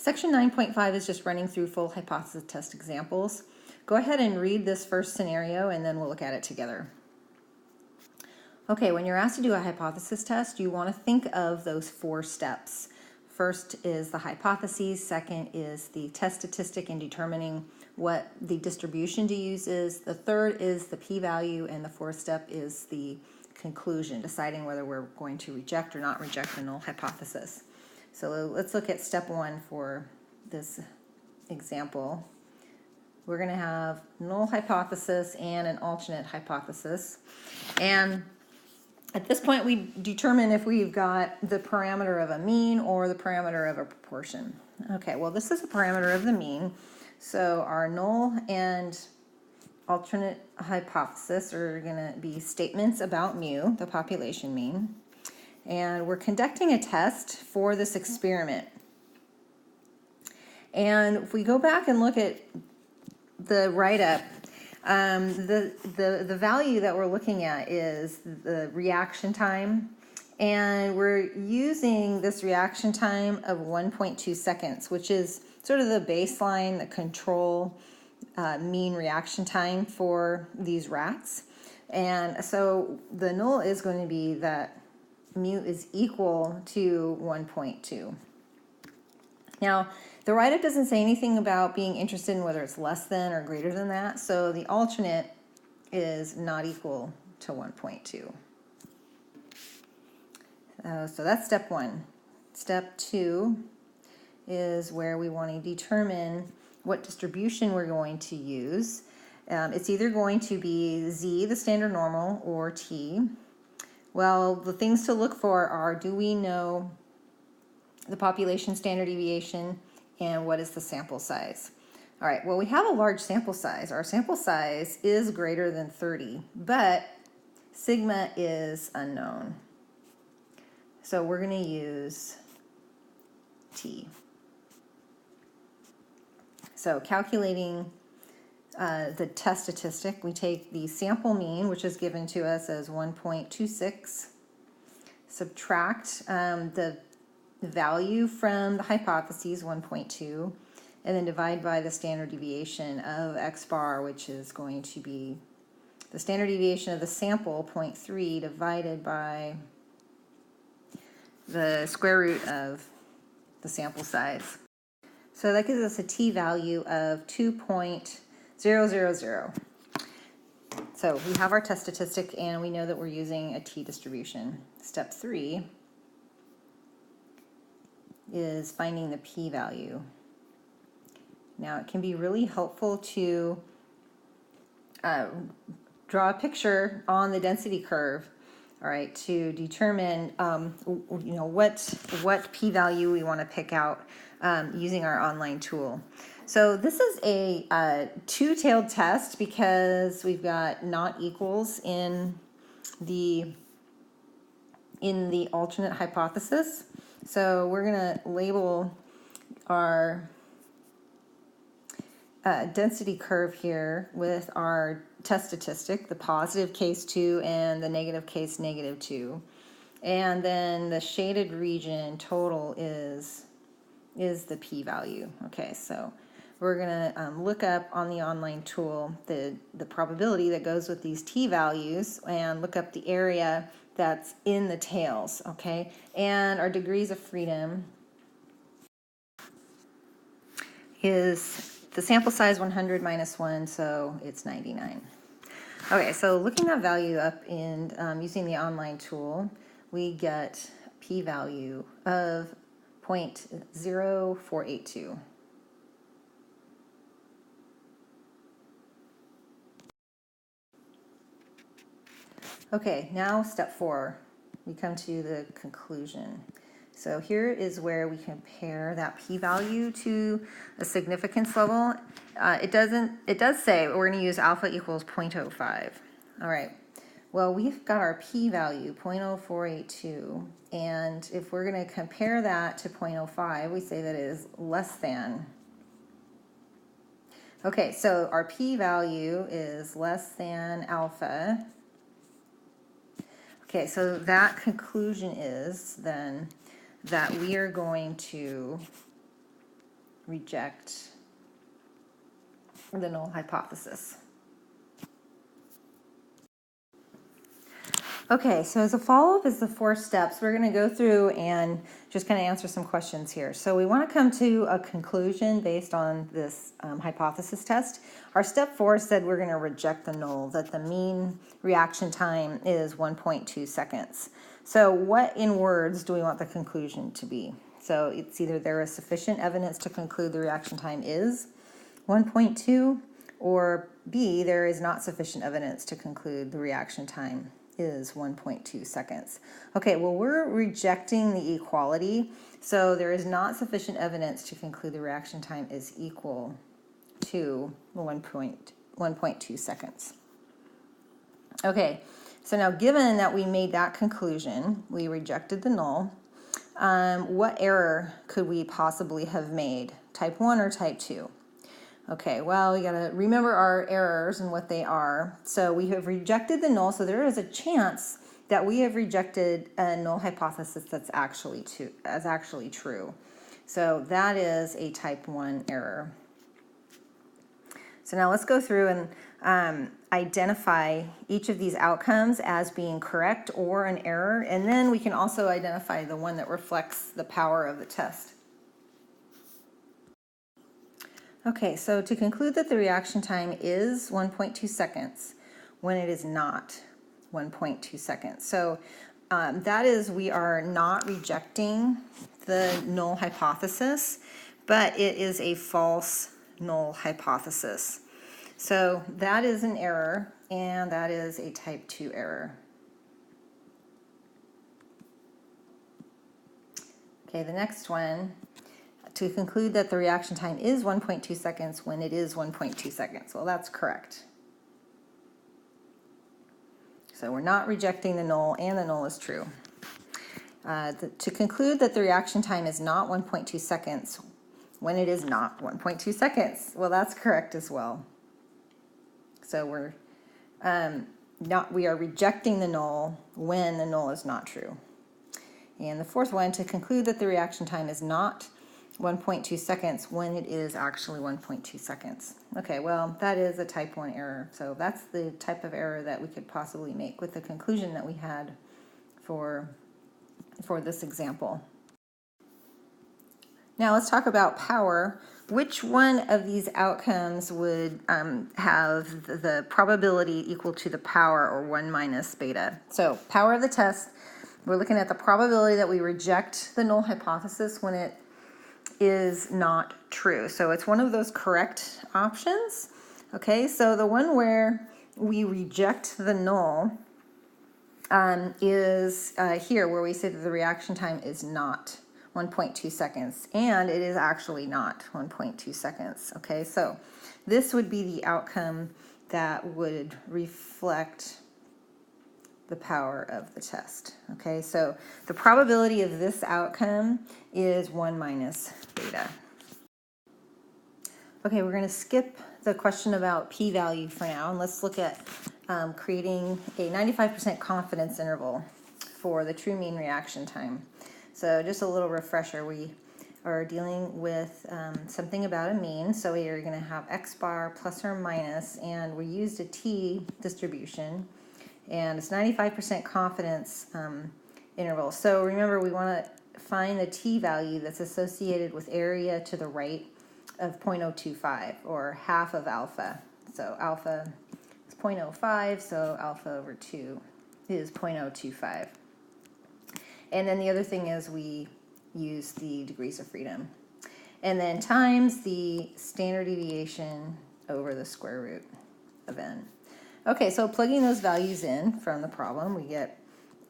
Section 9.5 is just running through full hypothesis test examples. Go ahead and read this first scenario and then we'll look at it together. Okay, when you're asked to do a hypothesis test, you want to think of those 4 steps. First is the hypotheses, second is the test statistic in determining what the distribution to use is, the third is the p-value, and the 4th step is the conclusion, deciding whether we're going to reject or not reject the null hypothesis. So let's look at step 1 for this example. We're going to have null hypothesis and an alternate hypothesis. And at this point, we determine if we've got the parameter of a mean or the parameter of a proportion. Okay, well, this is a parameter of the mean. So our null and alternate hypothesis are going to be statements about mu, the population mean. And we're conducting a test for this experiment. And if we go back and look at the write-up, the value that we're looking at is the reaction time, and we're using this reaction time of 1.2 seconds, which is sort of the baseline, the control mean reaction time for these rats. And so the null is going to be that mu is equal to 1.2. Now, the write-up doesn't say anything about being interested in whether it's less than or greater than that, so the alternate is not equal to 1.2. So that's step 1. Step 2 is where we want to determine what distribution we're going to use. It's either going to be z, the standard normal, or t. Well, the things to look for are, do we know the population standard deviation, and what is the sample size? All right, well, we have a large sample size. Our sample size is greater than 30, but sigma is unknown. So we're going to use t. So calculating the test statistic, we take the sample mean, which is given to us as 1.26, subtract the value from the hypotheses, 1.2, and then divide by the standard deviation of x bar, which is going to be the standard deviation of the sample, 0.3, divided by the square root of the sample size. So that gives us a t-value of 2.000. So we have our test statistic, and we know that we're using a t-distribution. Step 3 is finding the p-value. Now, it can be really helpful to draw a picture on the density curve, all right, to determine what p-value we want to pick out using our online tool. So this is a two-tailed test because we've got not equals in the alternate hypothesis. So we're going to label our density curve here with our test statistic, the positive case 2 and the negative case negative 2. And then the shaded region total is the p-value. Okay, so we're going to look up on the online tool the probability that goes with these t-values and look up the area that's in the tails, okay? And our degrees of freedom is the sample size 100 minus 1, so it's 99. Okay, so looking that value up in using the online tool, we get p-value of 0.0482. Okay, now step 4, we come to the conclusion. So here is where we compare that p-value to a significance level. It does say we're going to use alpha equals 0.05. All right, well, we've got our p-value 0.0482, and if we're going to compare that to 0.05, we say that it is less than. Okay, so our p-value is less than alpha. Okay, so that conclusion is then that we are going to reject the null hypothesis. Okay, so as a follow-up is the 4 steps. We're going to go through and just kind of answer some questions here. So we want to come to a conclusion based on this hypothesis test. Our step 4 said we're going to reject the null, that the mean reaction time is 1.2 seconds. So what in words do we want the conclusion to be? So it's either there is sufficient evidence to conclude the reaction time is 1.2, or B, there is not sufficient evidence to conclude the reaction time is 1.2 seconds. Okay, well, we're rejecting the equality, so there is not sufficient evidence to conclude the reaction time is equal to 1.2 seconds. Okay, so now given that we made that conclusion, we rejected the null, what error could we possibly have made? Type 1 or type 2? Okay, well, we gotta remember our errors and what they are. So we have rejected the null, so there is a chance that we have rejected a null hypothesis that's actually true. So that is a type 1 error. So now let's go through and identify each of these outcomes as being correct or an error, and then we can also identify the one that reflects the power of the test. Okay, so to conclude that the reaction time is 1.2 seconds when it is not 1.2 seconds. So that is, we are not rejecting the null hypothesis, but it is a false null hypothesis. So that is an error, and that is a type 2 error. Okay, the next one, to conclude that the reaction time is 1.2 seconds when it is 1.2 seconds. Well, that's correct. So we're not rejecting the null, and the null is true. To conclude that the reaction time is not 1.2 seconds when it is not 1.2 seconds. Well, that's correct as well. So we are rejecting the null when the null is not true. And the fourth one, to conclude that the reaction time is not 1.2 seconds when it is actually 1.2 seconds. Okay, well, that is a type 1 error. So that's the type of error that we could possibly make with the conclusion that we had for this example. Now let's talk about power. Which one of these outcomes would have the probability equal to the power, or 1 minus beta? So power of the test, we're looking at the probability that we reject the null hypothesis when it is not true. So it's one of those correct options. Okay, so the one where we reject the null is here, where we say that the reaction time is not 1.2 seconds, and it is actually not 1.2 seconds. Okay, so this would be the outcome that would reflect the power of the test. Okay, so the probability of this outcome is 1 minus beta. Okay, we're going to skip the question about p-value for now, and let's look at creating a 95% confidence interval for the true mean reaction time. So just a little refresher, we are dealing with something about a mean, so we are going to have x bar plus or minus, and we used a t distribution, and it's 95% confidence interval. So remember, we want to find the t value that's associated with area to the right of 0.025, or half of alpha. So alpha is 0.05, so alpha over 2 is 0.025. And then the other thing is we use the degrees of freedom. And then times the standard deviation over the square root of n. Okay, so plugging those values in from the problem, we get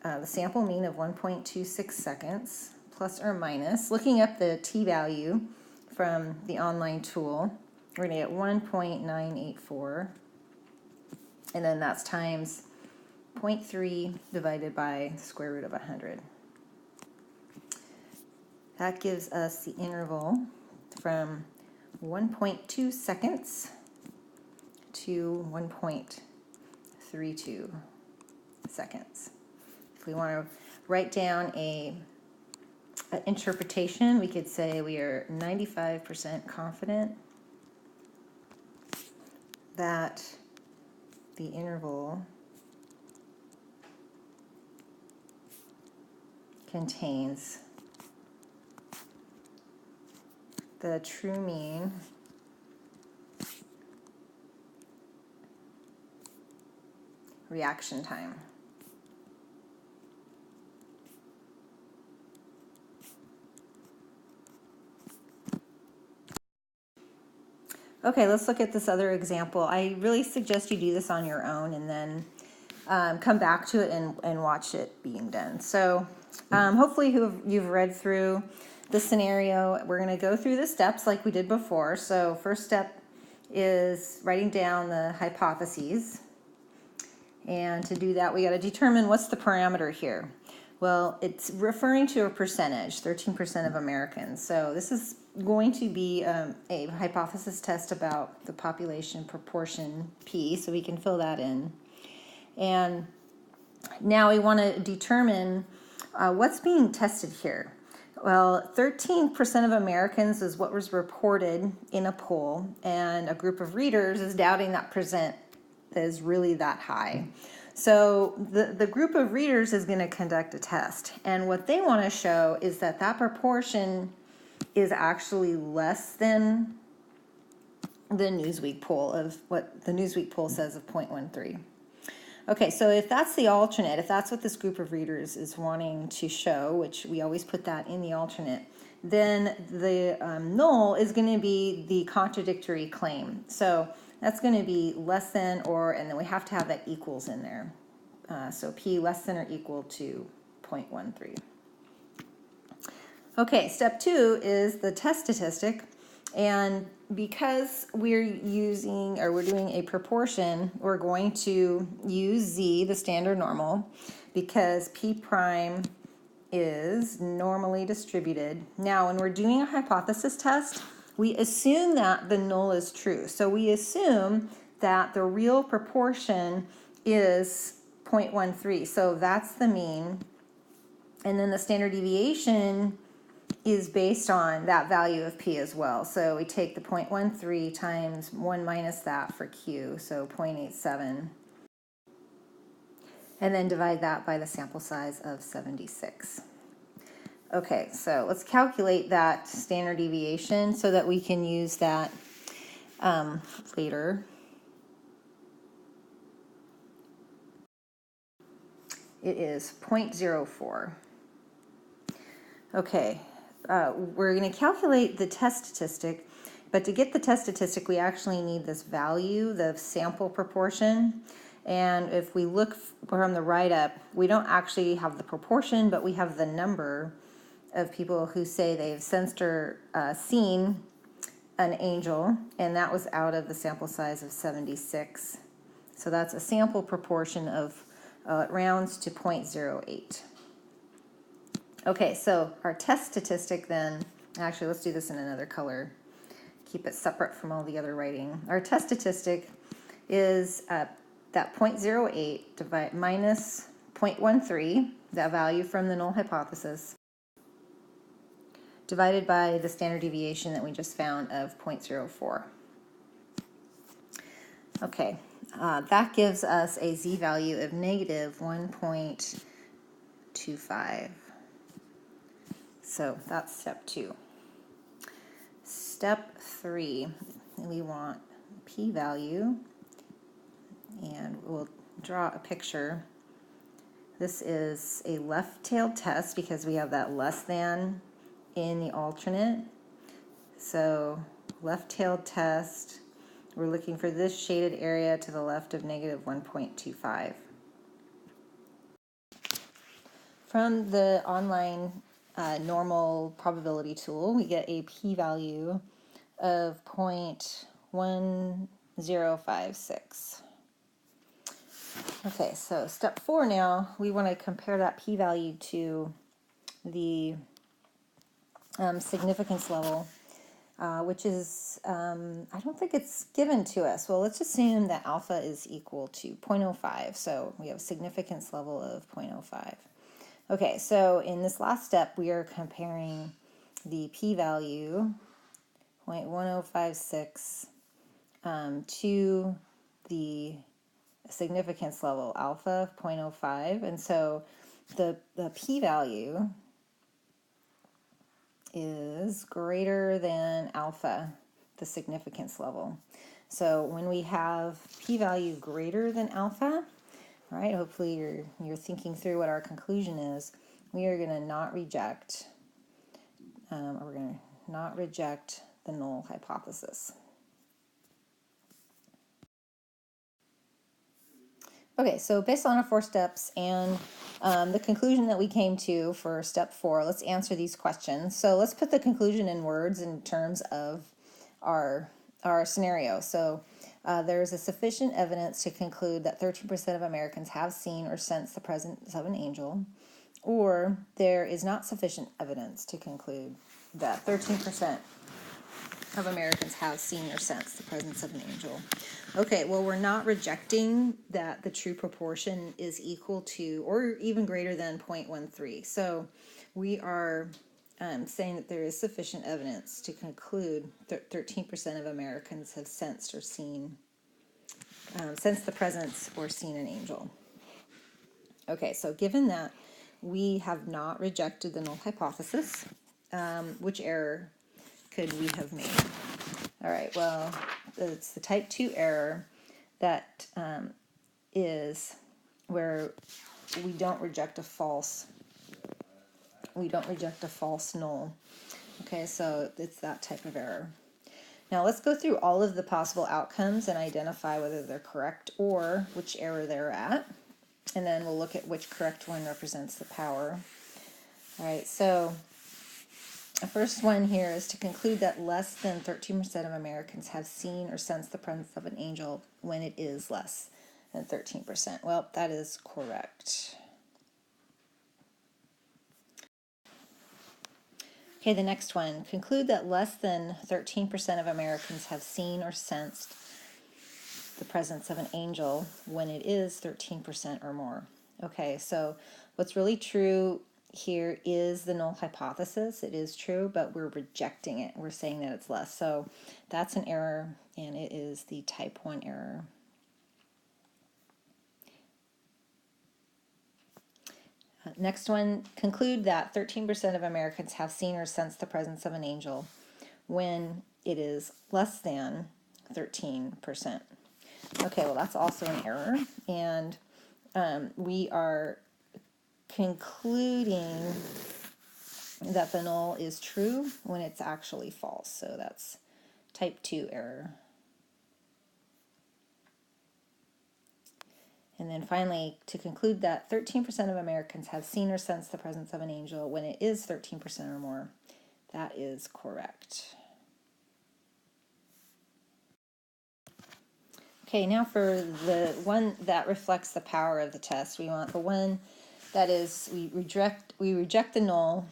the sample mean of 1.26 seconds, plus or minus. Looking up the t-value from the online tool, we're going to get 1.984, and then that's times 0.3 divided by the square root of 100. That gives us the interval from 1.2 seconds to 1.32 seconds. If we want to write down a interpretation, we could say we are 95% confident that the interval contains the true mean reaction time. Okay, let's look at this other example. I really suggest you do this on your own and then come back to it and watch it being done. So hopefully you've read through the scenario. We're going to go through the steps like we did before. So first step is writing down the hypotheses. And to do that, we got to determine what's the parameter here. Well, it's referring to a percentage, 13% of Americans. So this is going to be a hypothesis test about the population proportion P, so we can fill that in. And now we want to determine what's being tested here. Well, 13% of Americans is what was reported in a poll, and a group of readers is doubting that percent is really that high. So the group of readers is going to conduct a test, and what they want to show is that that proportion is actually less than the Newsweek poll of what the Newsweek poll says of 0.13. Okay, so if that's the alternate, if that's what this group of readers is wanting to show, which we always put that in the alternate, then the null is going to be the contradictory claim. So that's going to be less than or, and then we have to have that equals in there. So P less than or equal to 0.13. Okay, step 2 is the test statistic. And because we're using, or we're doing a proportion, we're going to use Z, the standard normal, because P prime is normally distributed. Now, when we're doing a hypothesis test, we assume that the null is true. So we assume that the real proportion is 0.13. So that's the mean. And then the standard deviation is based on that value of P as well. So we take the 0.13 times 1 minus that for Q, so 0.87. And then divide that by the sample size of 76. Okay, so let's calculate that standard deviation so that we can use that later. It is 0.04. Okay, we're going to calculate the test statistic, but to get the test statistic, we actually need this value, the sample proportion. And if we look from the right up, we don't actually have the proportion, but we have the number of people who say they've sensed or seen an angel, and that was out of the sample size of 76. So that's a sample proportion of it rounds to 0.08. Okay, so our test statistic then, actually let's do this in another color, keep it separate from all the other writing. Our test statistic is that 0.08 minus 0.13, that value from the null hypothesis, divided by the standard deviation that we just found of 0.04. Okay, that gives us a z value of negative 1.25. So that's step 2. Step 3, we want p-value, and we'll draw a picture. This is a left-tailed test because we have that less than in the alternate. So left-tailed test, we're looking for this shaded area to the left of negative 1.25. From the online normal probability tool, we get a p-value of 0.1056. Okay, so step 4 now, we want to compare that p-value to the significance level, which is, I don't think it's given to us. Well, let's assume that alpha is equal to 0.05, so we have a significance level of 0.05. Okay, so in this last step, we are comparing the p-value, 0.1056, to the significance level, alpha, 0.05. And so the p-value is greater than alpha, the significance level. So when we have p-value greater than alpha, right, hopefully you're thinking through what our conclusion is. We are going to not reject, we're going to not reject the null hypothesis. Okay, so based on our 4 steps and the conclusion that we came to for step 4, let's answer these questions. So let's put the conclusion in words in terms of our scenario. So there's a sufficient evidence to conclude that 13% of Americans have seen or sensed the presence of an angel, or there is not sufficient evidence to conclude that 13% of Americans have seen or sensed the presence of an angel. Okay, well, we're not rejecting that the true proportion is equal to or even greater than 0.13. So we are saying that there is sufficient evidence to conclude that 13% of Americans have sensed or seen, sensed the presence or seen an angel. Okay, so given that we have not rejected the null hypothesis, which error could we have made? All right, well, it's the type 2 error that is where we don't reject a false null. Okay, so it's that type of error. Now let's go through all of the possible outcomes and identify whether they're correct or which error they're at. And then we'll look at which correct one represents the power. All right, so the first one here is to conclude that less than 13% of Americans have seen or sensed the presence of an angel when it is less than 13%. Well, that is correct. Okay, the next one. Conclude that less than 13% of Americans have seen or sensed the presence of an angel when it is 13% or more. Okay, so what's really true here is the null hypothesis. It is true, but we're rejecting it. We're saying that it's less. So that's an error, and it is the type 1 error. Next one, conclude that 13% of Americans have seen or sensed the presence of an angel when it is less than 13%. Okay, well, that's also an error, and we are concluding that the null is true when it's actually false. So that's type 2 error. And then finally, to conclude that 13% of Americans have seen or sensed the presence of an angel when it is 13% or more. That is correct. Okay, now for the one that reflects the power of the test, we want the one that is we reject the null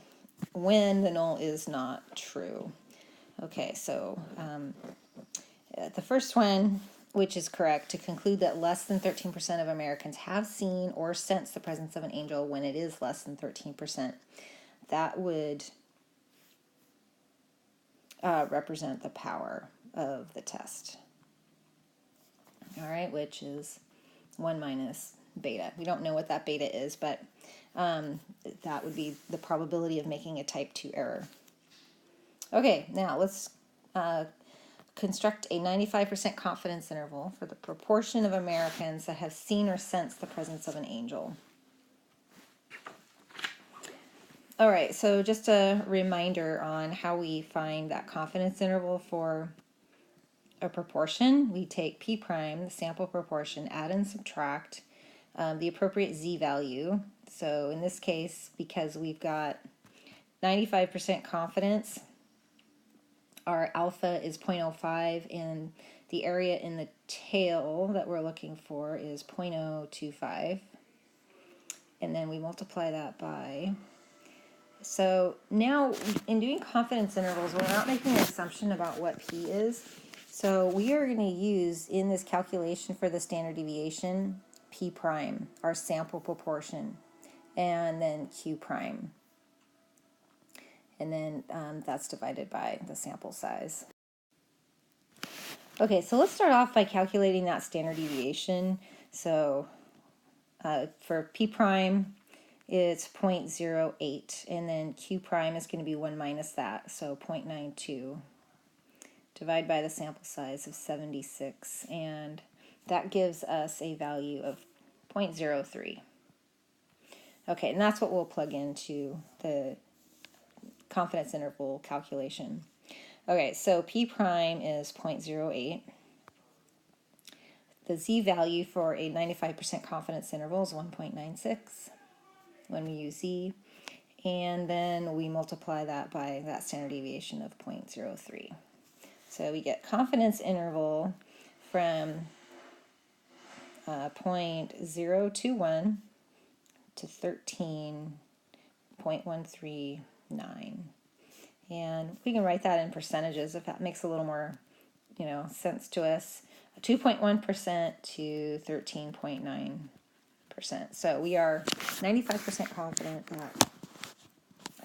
when the null is not true. Okay, so the first one, which is correct, to conclude that less than 13% of Americans have seen or sensed the presence of an angel when it is less than 13%. That would represent the power of the test. All right, which is 1 minus beta. We don't know what that beta is, but that would be the probability of making a type 2 error. Okay, now let's construct a 95% confidence interval for the proportion of Americans that have seen or sensed the presence of an angel. All right, so just a reminder on how we find that confidence interval for a proportion. We take p prime, the sample proportion, add and subtract the appropriate z value. So in this case, because we've got 95% confidence, our alpha is 0.05 and the area in the tail that we're looking for is 0.025. And then we multiply that by. So now in doing confidence intervals, we're not making an assumption about what p is. So we are going to use in this calculation for the standard deviation p prime, our sample proportion. and then Q prime. And then that's divided by the sample size. Okay, so let's start off by calculating that standard deviation. So for P prime, it's 0.08, and then Q prime is going to be 1 minus that, so 0.92. Divide by the sample size of 76, and that gives us a value of 0.03. Okay, and that's what we'll plug into the confidence interval calculation. Okay, so P prime is 0.08. The Z value for a 95% confidence interval is 1.96 when we use Z, and then we multiply that by that standard deviation of 0.03. So we get confidence interval from 0.021 to 13.139. And we can write that in percentages if that makes a little more, sense to us. 2.1% to 13.9%. So we are 95% confident that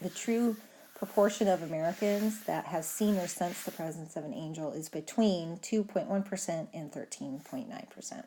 the true proportion of Americans that have seen or sensed the presence of an angel is between 2.1% and 13.9%.